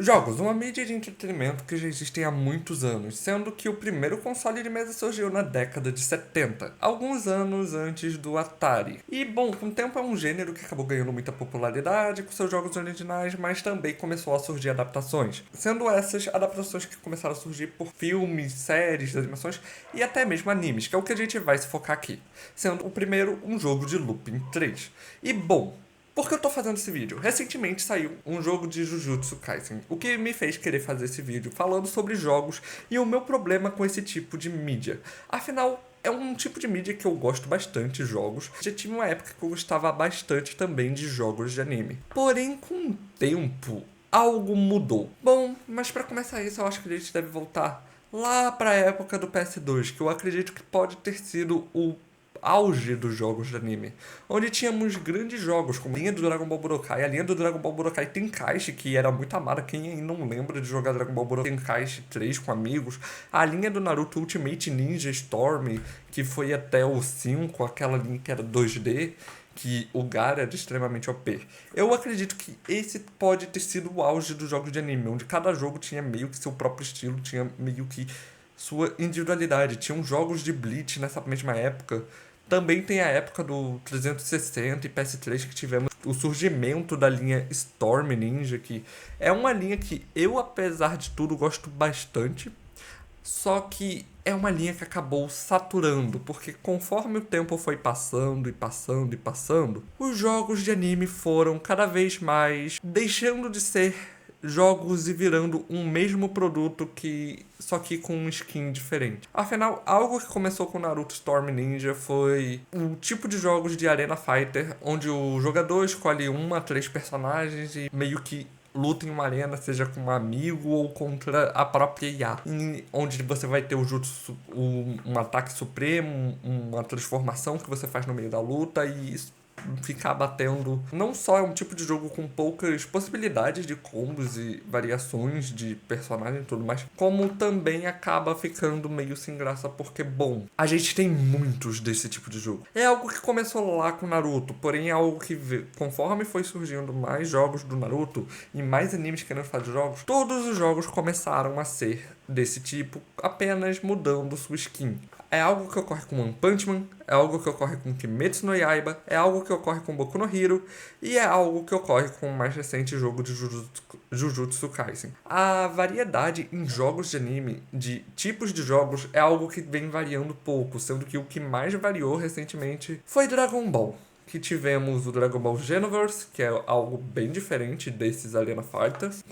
Jogos, uma mídia de entretenimento que já existem há muitos anos, sendo que o primeiro console de mesa surgiu na década de 70, alguns anos antes do Atari. E, bom, com o tempo é um gênero que acabou ganhando muita popularidade com seus jogos originais, mas também começou a surgir adaptações, sendo essas adaptações que começaram a surgir por filmes, séries, animações e até mesmo animes, que é o que a gente vai se focar aqui, sendo o primeiro um jogo de Looping 3. E, bom, por que eu tô fazendo esse vídeo? Recentemente saiu um jogo de Jujutsu Kaisen, o que me fez querer fazer esse vídeo falando sobre jogos e o meu problema com esse tipo de mídia. Afinal, é um tipo de mídia que eu gosto bastante, jogos. Já tive uma época que eu gostava bastante também de jogos de anime. Porém, com o tempo, algo mudou. Bom, mas para começar isso, eu acho que a gente deve voltar lá para a época do PS2, que eu acredito que pode ter sido o auge dos jogos de anime, onde tínhamos grandes jogos como a linha do Dragon Ball Budokai, a linha do Dragon Ball Budokai Tenkaichi, que era muito amada, quem aí não lembra de jogar Dragon Ball Budokai Tenkaichi 3 com amigos, a linha do Naruto Ultimate Ninja Storm, que foi até o 5, aquela linha que era 2D, que o Gaara era extremamente OP. Eu acredito que esse pode ter sido o auge dos jogos de anime, onde cada jogo tinha meio que seu próprio estilo, tinha meio que sua individualidade. Tinham jogos de Bleach nessa mesma época. Também tem a época do 360 e PS3 que tivemos o surgimento da linha Storm Ninja, que é uma linha que eu, apesar de tudo, gosto bastante. Só que é uma linha que acabou saturando, porque conforme o tempo foi passando e passando e passando, os jogos de anime foram cada vez mais deixando de ser jogos e virando um mesmo produto que só que com um skin diferente. Afinal, algo que começou com Naruto Storm Ninja foi um tipo de jogos de Arena Fighter, onde o jogador escolhe 1 a 3 personagens e meio que luta em uma arena, seja com um amigo ou contra a própria IA, onde você vai ter o jutsu, um ataque supremo, uma transformação que você faz no meio da luta e ficar batendo. Não só é um tipo de jogo com poucas possibilidades de combos e variações de personagem e tudo mais, como também acaba ficando meio sem graça porque, bom, a gente tem muitos desse tipo de jogo. É algo que começou lá com Naruto, porém é algo que, conforme foi surgindo mais jogos do Naruto e mais animes querendo fazer jogos, todos os jogos começaram a ser desse tipo, apenas mudando sua skin. É algo que ocorre com One Punch Man, é algo que ocorre com Kimetsu no Yaiba, é algo que ocorre com Boku no Hero e é algo que ocorre com o mais recente jogo de Jujutsu Kaisen. A variedade em jogos de anime, de tipos de jogos, é algo que vem variando pouco, sendo que o que mais variou recentemente foi Dragon Ball. Que tivemos o Dragon Ball Xenoverse, que é algo bem diferente desses Arena Fighters,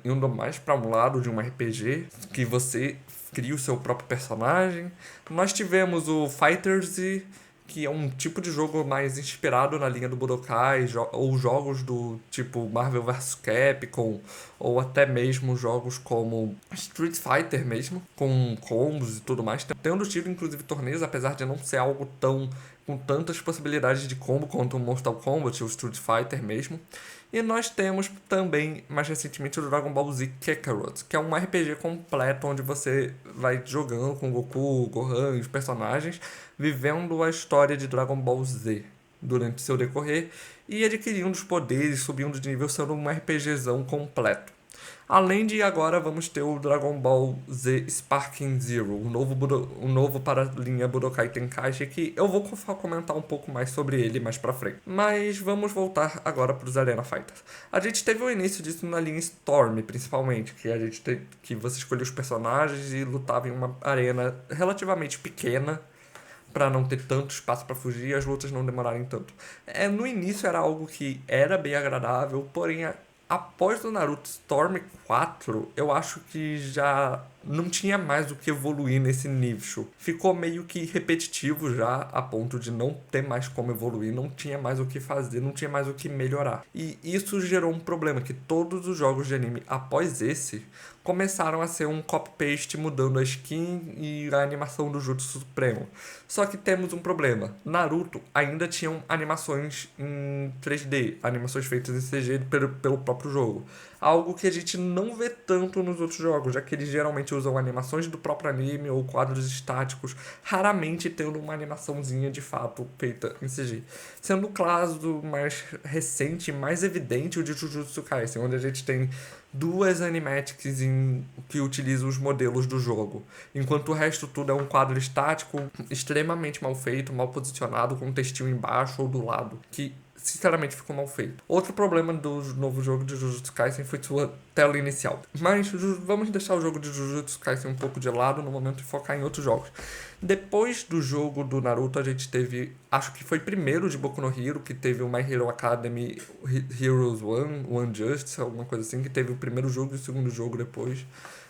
indo mais para um lado de um RPG, que você cria o seu próprio personagem. Nós tivemos o Fighters, que é um tipo de jogo mais inspirado na linha do Budokai, ou jogos do tipo Marvel vs Capcom, ou até mesmo jogos como Street Fighter mesmo, com combos e tudo mais, tendo tido inclusive torneios, apesar de não ser algo tão com tantas possibilidades de combo quanto o Mortal Kombat ou Street Fighter mesmo. E nós temos também, mais recentemente, o Dragon Ball Z Kakarot, que é um RPG completo onde você vai jogando com Goku, Gohan e os personagens, vivendo a história de Dragon Ball Z durante seu decorrer e adquirindo os poderes, subindo de nível, sendo um RPGzão completo. Além de agora vamos ter o Dragon Ball Z Sparking Zero, o novo para a linha Budokai Tenkaichi, que eu vou comentar um pouco mais sobre ele mais pra frente. Mas vamos voltar agora para os Arena Fighters. A gente teve o início disso na linha Storm, principalmente, que você escolhia os personagens e lutava em uma arena relativamente pequena, para não ter tanto espaço para fugir e as lutas não demorarem tanto. No início era algo que era bem agradável, porém após o Naruto Storm 4, eu acho que já não tinha mais o que evoluir nesse nível. Ficou meio que repetitivo já, a ponto de não ter mais como evoluir, não tinha mais o que fazer, não tinha mais o que melhorar. E isso gerou um problema, que todos os jogos de anime após esse começaram a ser um copy-paste mudando a skin e a animação do Jutsu Supremo. Só que temos um problema. Naruto ainda tinham animações em 3D, animações feitas em CG pelo próprio jogo. algo que a gente não vê tanto nos outros jogos, já que eles geralmente usam animações do próprio anime ou quadros estáticos, raramente tendo uma animaçãozinha de fato feita em CG. Sendo o caso mais recente, mais evidente, o de Jujutsu Kaisen, onde a gente tem duas animatics que utilizam os modelos do jogo, enquanto o resto tudo é um quadro estático extremamente mal feito, mal posicionado, com um textinho embaixo ou do lado, que sinceramente ficou mal feito. Outro problema do novo jogo de Jujutsu Kaisen foi sua tela inicial. Mas vamos deixar o jogo de Jujutsu Kaisen um pouco de lado no momento e focar em outros jogos. Depois do jogo do Naruto, a gente teve, acho que foi primeiro de Boku no Hero, que teve o My Hero Academy Heroes One Justice, alguma coisa assim, que teve o primeiro jogo e o segundo jogo depois.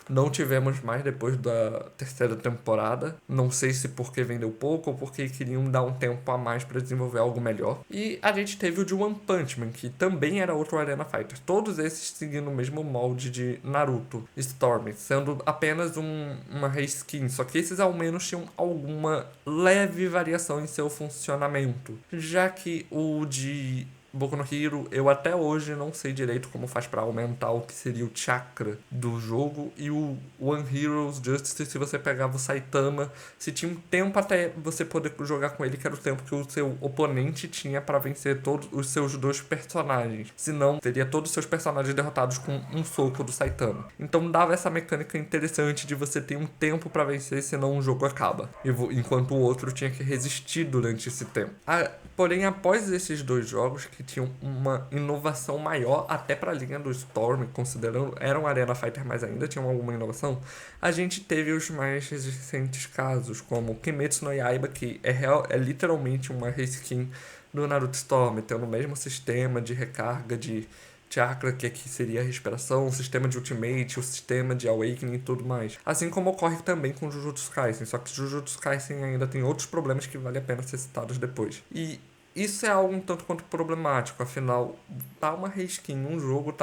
Não tivemos mais depois da terceira temporada. Não sei se porque vendeu pouco ou porque queriam dar um tempo a mais para desenvolver algo melhor. E a gente teve o de One Punch Man, que também era outro Arena Fighter. Todos esses seguindo o mesmo molde de Naruto Storm, sendo apenas uma reskin. Só que esses ao menos tinham alguma leve variação em seu funcionamento. Já que o de Boku no Hero, eu até hoje não sei direito como faz pra aumentar o que seria o chakra do jogo. E o One Heroes Justice, se você pegava o Saitama, se tinha um tempo até você poder jogar com ele, que era o tempo que o seu oponente tinha pra vencer todos os seus dois personagens. Senão, teria todos os seus personagens derrotados com um soco do Saitama. Então dava essa mecânica interessante de você ter um tempo pra vencer, senão o jogo acaba. Enquanto o outro tinha que resistir durante esse tempo. Porém, após esses dois jogos, que tinham uma inovação maior até para a linha do Storm, considerando eram Arena Fighter, mas ainda tinham alguma inovação, a gente teve os mais recentes casos, como Kimetsu no Yaiba, que é literalmente uma reskin do Naruto Storm, tendo o mesmo sistema de recarga de chakra, que aqui seria a respiração, o sistema de ultimate, o sistema de awakening e tudo mais. Assim como ocorre também com Jujutsu Kaisen, só que Jujutsu Kaisen ainda tem outros problemas que vale a pena ser citados depois. E isso é algo um tanto quanto problemático, afinal, tá uma reskin, um jogo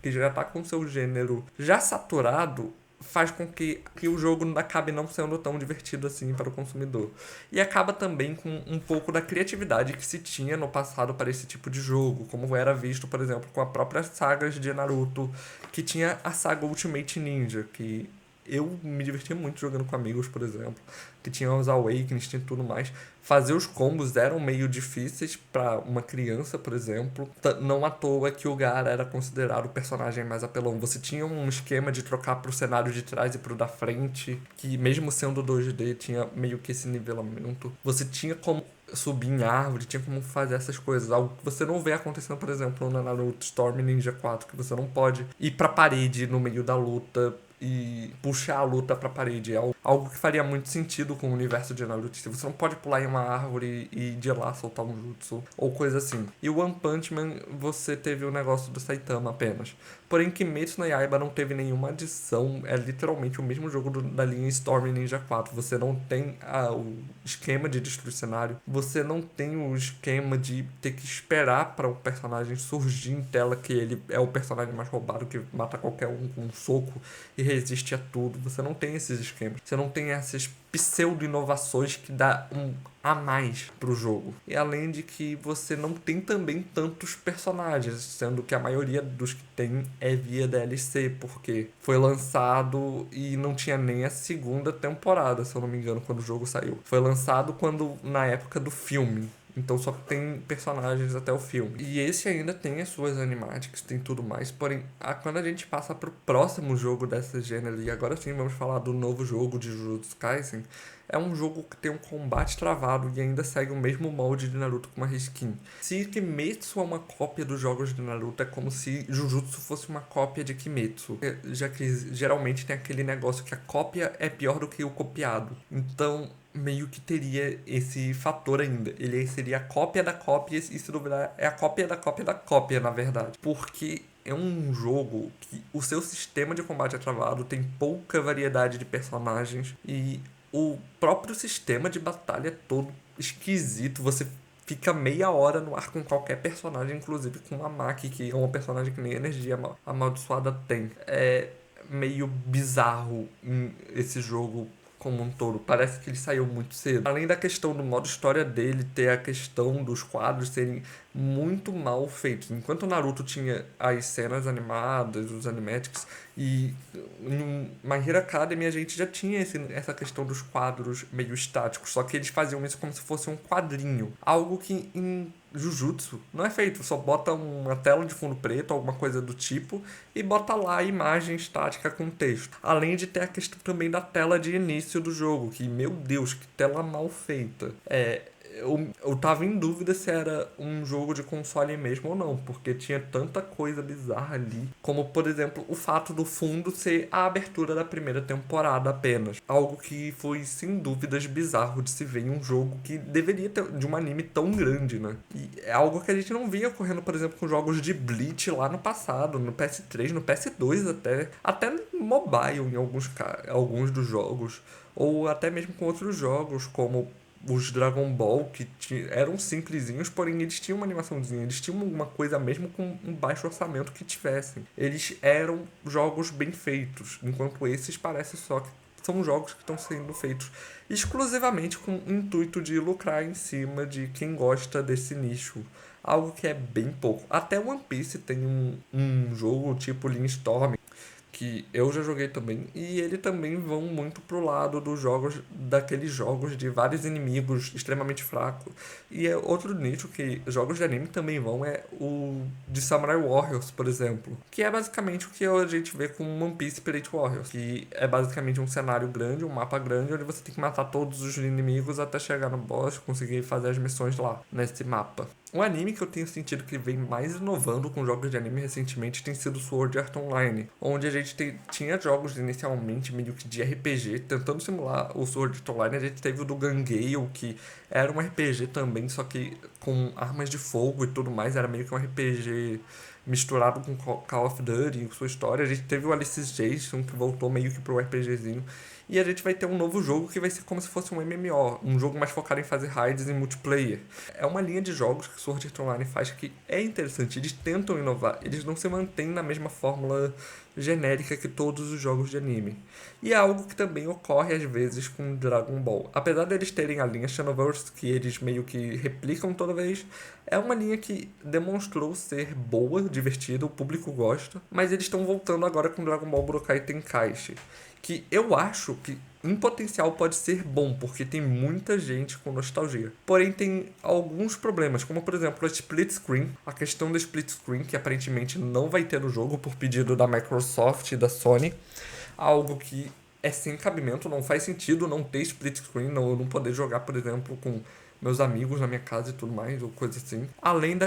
que já tá com seu gênero já saturado, faz com que o jogo acabe não sendo tão divertido assim para o consumidor. E acaba também com um pouco da criatividade que se tinha no passado para esse tipo de jogo, como era visto, por exemplo, com a própria saga de Naruto, que tinha a saga Ultimate Ninja, que eu me divertia muito jogando com amigos, por exemplo, que tinha os Awakenings, tinha tudo mais. Fazer os combos eram meio difíceis para uma criança, por exemplo. Não à toa que o Gaara era considerado o personagem mais apelão. Você tinha um esquema de trocar pro cenário de trás e pro da frente, que mesmo sendo 2D, tinha meio que esse nivelamento. Você tinha como subir em árvore, tinha como fazer essas coisas. Algo que você não vê acontecendo, por exemplo, na Naruto Storm Ninja 4, que você não pode ir pra parede no meio da luta e puxar a luta pra parede. É algo que faria muito sentido com o universo de Naruto. Você não pode pular em uma árvore e de lá soltar um jutsu, ou coisa assim. E o One Punch Man, você teve o negócio do Saitama apenas. Porém, Kimetsu no Yaiba não teve nenhuma adição. É literalmente o mesmo jogo da linha Storm Ninja 4. Você não tem o esquema de destruir cenário. Você não tem o esquema de ter que esperar para o personagem surgir em tela, que ele é o personagem mais roubado, que mata qualquer um com um soco e resiste a tudo. Você não tem esses esquemas. Você não tem essas pseudo-inovações que dá um a mais pro jogo. E além de que você não tem também tantos personagens, sendo que a maioria dos que tem é via DLC, porque foi lançado e não tinha nem a segunda temporada, se eu não me engano, quando o jogo saiu. Foi lançado na época do filme. Então só tem personagens até o filme. E esse ainda tem as suas animatics, tem tudo mais. Porém, quando a gente passa pro próximo jogo dessa gênero, e agora sim vamos falar do novo jogo de Jujutsu Kaisen, é um jogo que tem um combate travado e ainda segue o mesmo molde de Naruto com uma reskin. Se Kimetsu é uma cópia dos jogos de Naruto, é como se Jujutsu fosse uma cópia de Kimetsu. Já que geralmente tem aquele negócio que a cópia é pior do que o copiado. Então, meio que teria esse fator ainda. Ele seria a cópia da cópia, e se duvidar, é a cópia da cópia da cópia, na verdade. Porque é um jogo que o seu sistema de combate é travado, tem pouca variedade de personagens e o próprio sistema de batalha é todo esquisito. Você fica meia hora no ar com qualquer personagem, inclusive com a Maki, que é uma personagem que nem energia amaldiçoada tem. É meio bizarro esse jogo como um todo. Parece que ele saiu muito cedo. Além da questão do modo história dele, ter a questão dos quadros serem muito mal feitos. Enquanto o Naruto tinha as cenas animadas, os animatics, e em My Hero Academy a gente já tinha essa questão dos quadros meio estáticos, só que eles faziam isso como se fosse um quadrinho. Algo que em Jujutsu não é feito, só bota uma tela de fundo preto, alguma coisa do tipo, e bota lá a imagem estática com texto. Além de ter a questão também da tela de início do jogo, que, meu Deus, que tela mal feita. Eu tava em dúvida se era um jogo de console mesmo ou não, porque tinha tanta coisa bizarra ali. Como, por exemplo, o fato do fundo ser a abertura da primeira temporada apenas. Algo que foi, sem dúvidas, bizarro de se ver em um jogo que deveria ter de um anime tão grande, né? E é algo que a gente não via ocorrendo, por exemplo, com jogos de Bleach lá no passado, no PS3, no PS2 até no mobile em alguns dos jogos, ou até mesmo com outros jogos, como os Dragon Ball, que eram simplesinhos, porém eles tinham uma animaçãozinha, eles tinham alguma coisa mesmo com um baixo orçamento que tivessem. Eles eram jogos bem feitos, enquanto esses parecem só que são jogos que estão sendo feitos exclusivamente com o intuito de lucrar em cima de quem gosta desse nicho. Algo que é bem pouco. Até One Piece tem um jogo tipo Lean Storm, que eu já joguei também, e ele também vão muito pro lado dos jogos, daqueles jogos de vários inimigos extremamente fracos. E é outro nicho que jogos de anime também vão, é o de Samurai Warriors, por exemplo, que é basicamente o que a gente vê com One Piece Pirate Warriors, que é basicamente um cenário grande, um mapa grande, onde você tem que matar todos os inimigos até chegar no boss, conseguir fazer as missões lá, nesse mapa. Um anime que eu tenho sentido que vem mais inovando com jogos de anime recentemente tem sido Sword Art Online, onde a gente tinha jogos inicialmente meio que de RPG, tentando simular o Sword Art Online. A gente teve o do Gangale, que era um RPG também, só que com armas de fogo e tudo mais, era meio que um RPG misturado com Call of Duty e sua história. A gente teve o Alice's Jason, que voltou meio que pro RPGzinho. E a gente vai ter um novo jogo que vai ser como se fosse um MMO, um jogo mais focado em fazer raids e multiplayer. É uma linha de jogos que Sword Art Online faz que é interessante, eles tentam inovar, eles não se mantêm na mesma fórmula genérica que todos os jogos de anime. E é algo que também ocorre às vezes com Dragon Ball. Apesar deles terem a linha Xenoverse, que eles meio que replicam toda vez, é uma linha que demonstrou ser boa, divertida, o público gosta, mas eles estão voltando agora com Dragon Ball Budokai Tenkaichi, que eu acho que em potencial pode ser bom, porque tem muita gente com nostalgia. Porém, tem alguns problemas, como por exemplo a split screen, a questão da split screen, que aparentemente não vai ter no jogo por pedido da Microsoft e da Sony, algo que é sem cabimento, não faz sentido não ter split screen, não poder jogar, por exemplo, com meus amigos na minha casa e tudo mais, ou coisa assim. Além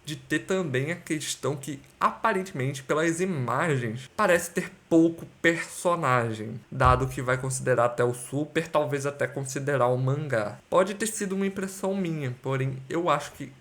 de ter também a questão que, aparentemente, pelas imagens, parece ter pouco personagem, dado que vai considerar até o Super, talvez até considerar o mangá. Pode ter sido uma impressão minha, porém, eu acho que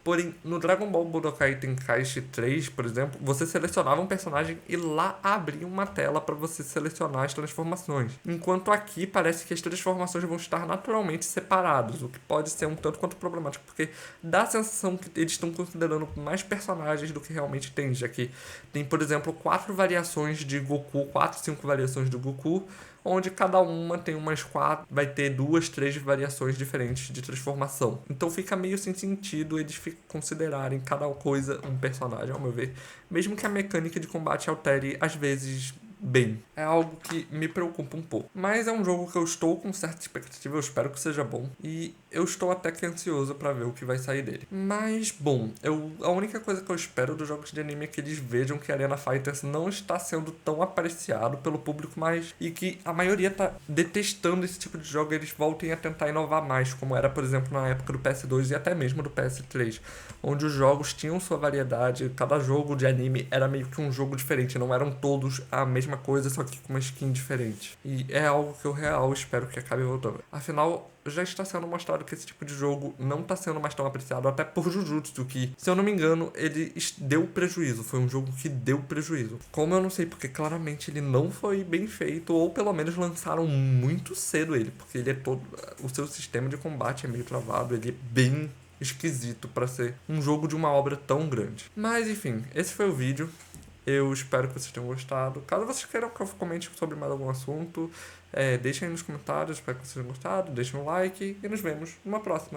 porém, no Dragon Ball Budokai Tenkaichi 3, por exemplo, você selecionava um personagem e lá abria uma tela para você selecionar as transformações. Enquanto aqui parece que as transformações vão estar naturalmente separadas, o que pode ser um tanto quanto problemático, porque dá a sensação que eles estão considerando mais personagens do que realmente tem, já que tem, por exemplo, 4 variações de Goku, 4, 5 variações do Goku, onde cada uma tem umas 4, vai ter 2, 3 variações diferentes de transformação. Então fica meio sem sentido eles considerarem cada coisa um personagem, ao meu ver, mesmo que a mecânica de combate altere às vezes bem. É algo que me preocupa um pouco. Mas é um jogo que eu estou com certa expectativa, eu espero que seja bom. E eu estou até que ansioso pra ver o que vai sair dele. Mas, bom, a única coisa que eu espero dos jogos de anime é que eles vejam que Arena Fighters não está sendo tão apreciado pelo público mais, e que a maioria tá detestando esse tipo de jogo, e eles voltem a tentar inovar mais, como era, por exemplo, na época do PS2 e até mesmo do PS3, onde os jogos tinham sua variedade, cada jogo de anime era meio que um jogo diferente, não eram todos a mesma coisa, só que com uma skin diferente. E é algo que eu real espero que acabe voltando. Afinal, já está sendo mostrado que esse tipo de jogo não está sendo mais tão apreciado, até por Jujutsu, que, se eu não me engano, ele deu prejuízo, foi um jogo que deu prejuízo. Como eu não sei, porque claramente ele não foi bem feito, ou pelo menos lançaram muito cedo ele, porque ele é todo, o seu sistema de combate é meio travado, ele é bem esquisito para ser um jogo de uma obra tão grande. Mas enfim, esse foi o vídeo. Eu espero que vocês tenham gostado. Caso vocês queiram que eu comente sobre mais algum assunto, deixem aí nos comentários, espero que vocês tenham gostado, deixem um like e nos vemos numa próxima.